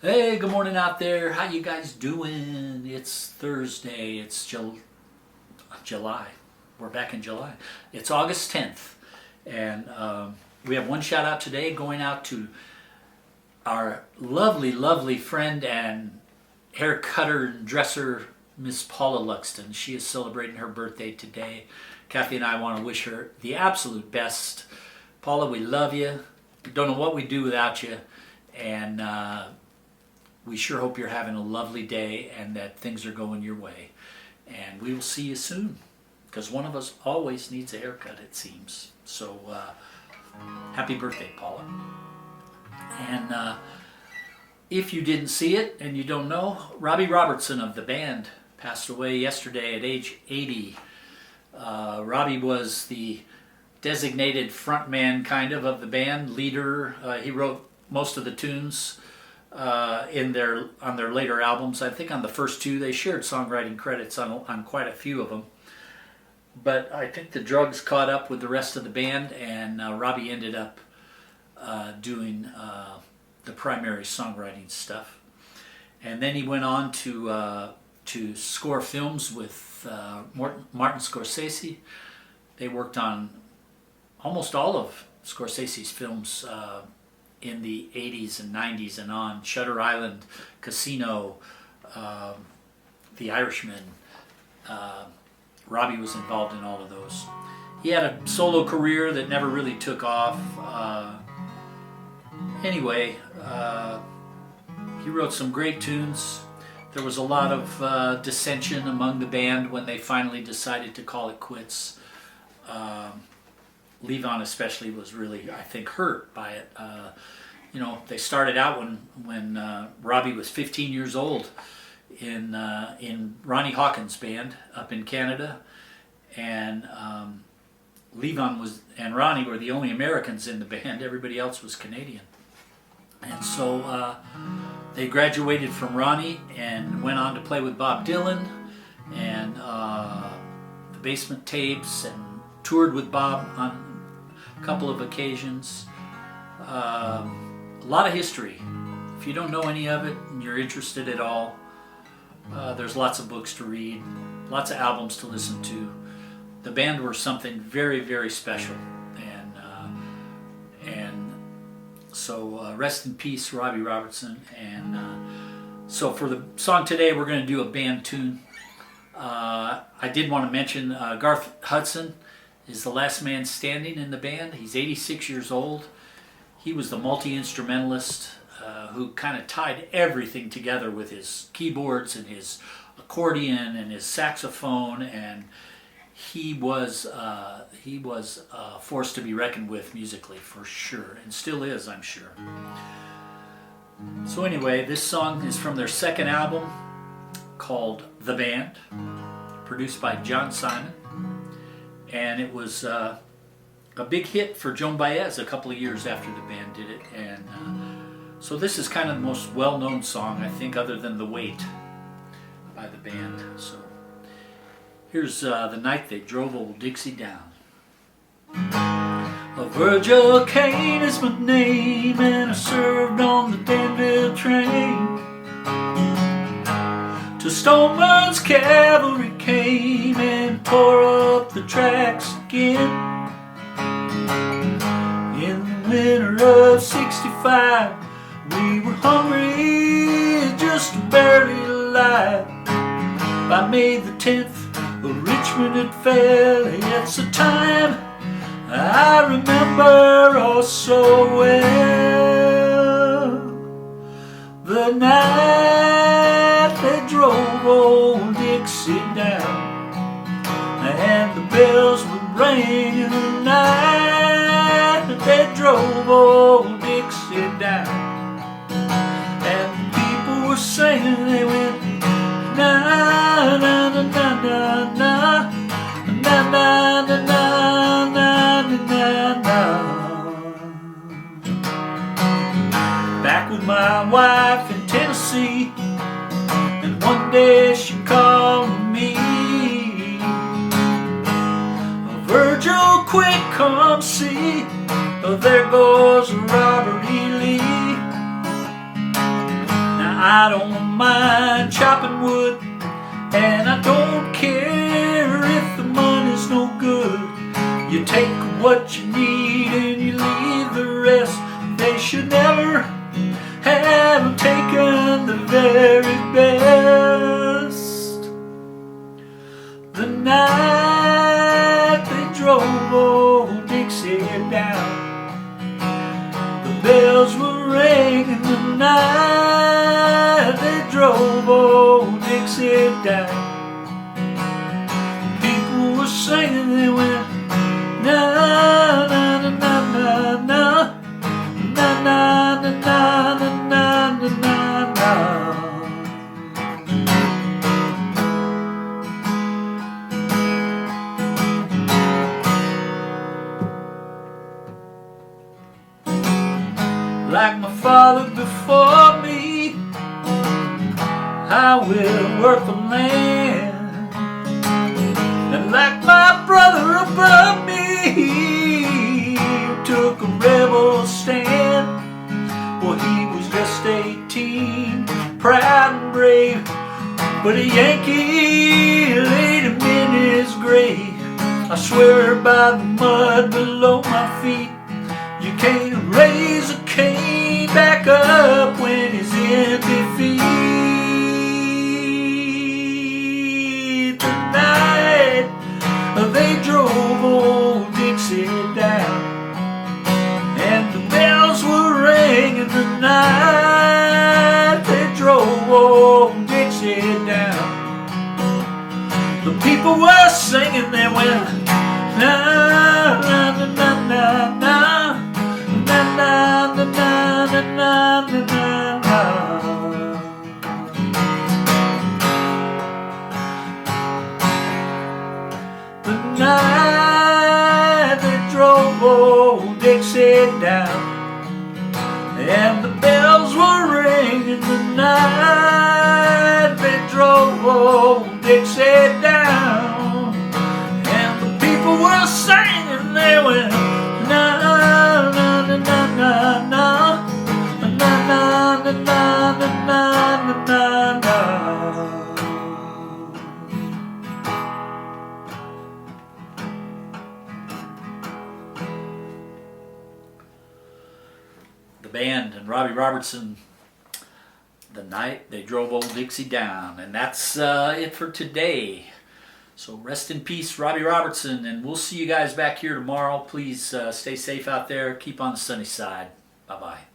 Hey, good morning out there. How you guys doing? It's Thursday. It's July. We're back in July. It's August 10th. And we have one shout out today going out to our lovely, lovely friend and hair cutter and dresser, Miss Paula Luxton. She is celebrating her birthday today. Kathy and I want to wish her the absolute best. Paula, we love you. We don't know what we'd do without you. And we sure hope you're having a lovely day and that things are going your way. And we will see you soon, because one of us always needs a haircut, it seems. So, happy birthday, Paula. And if you didn't see it and you don't know, Robbie Robertson of the band passed away yesterday at age 80. Robbie was the designated frontman kind of the band, leader. He wrote most of the tunes on their later albums. I think on the first two they shared songwriting credits on quite a few of them. But I think the drugs caught up with the rest of the band, and Robbie ended up doing the primary songwriting stuff. And then he went on to score films with Martin Scorsese. They worked on almost all of Scorsese's films in the 80s and 90s and on. Shutter Island, Casino, The Irishman. Robbie was involved in all of those. He had a solo career that never really took off. Anyway, he wrote some great tunes. There was a lot of dissension among the band when they finally decided to call it quits. Levon especially was really, I think, hurt by it. They started out when Robbie was 15 years old in Ronnie Hawkins' band up in Canada, and Levon and Ronnie were the only Americans in the band. Everybody else was Canadian, and so they graduated from Ronnie and went on to play with Bob Dylan and the Basement Tapes, and toured with Bob on a couple of occasions. A lot of history. If you don't know any of it and you're interested at all, there's lots of books to read, lots of albums to listen to. The band were something very, very special, and so rest in peace, Robbie Robertson. And so for the song today, we're going to do a band tune. I did want to mention Garth Hudson is the last man standing in the band. He's 86 years old. He was the multi-instrumentalist who kind of tied everything together with his keyboards and his accordion and his saxophone, and he was a force to be reckoned with musically, for sure, and still is, I'm sure. So anyway, this song is from their second album called The Band, produced by John Simon. And it was a big hit for Joan Baez a couple of years after the band did it. And so this is kind of the most well-known song, I think, other than The Wait by the band. So here's The Night They Drove Old Dixie Down. Virgil Kane is my name, and I served on the Danville train. To Stoneman's cavalry came and tore up the tracks again. In the winter of '65, we were hungry, just barely alive. By May the 10th, Richmond had fell. It's a time I remember oh so well. The night they drove old Dixie down, and the bells would ring in the night that they drove old Dixie down. And the people were singing, they went na na na na na na na na na na na na. Back with my wife in Tennessee, and one day she called me, Virgil, quick, come see, oh, there goes Robert E. Lee. I don't mind chopping wood, and I don't care if the money's no good. You take what you need and you leave the rest. They should never have taken the very best. The night they drove old Dixie down, the bells were ringing. The night they drove old Dixie down, people were singing, they went na na na na na na na na na na na na na. Like my father before me, I will work the land, and like my brother above me, took a rebel stand. Well, he was just 18, proud and brave, but a Yankee laid him in his grave. I swear by the mud below my feet, you can't raise a cane back up when he's in defeat. The night they drove old Dixie down, and the bells were ringing. The night they drove old Dixie down, the people were singing, they went na na na na na na na na na na na na na. The night they drove old Dixie down, and the bells were ringing. The night they drove old Dixie down, and the people were singing, they went na na na na na na na na na na na na na. The band and Robbie Robertson, The Night They Drove Old Dixie Down. And that's it for today. So rest in peace, Robbie Robertson, and we'll see you guys back here tomorrow. Please stay safe out there. Keep on the sunny side. Bye-bye.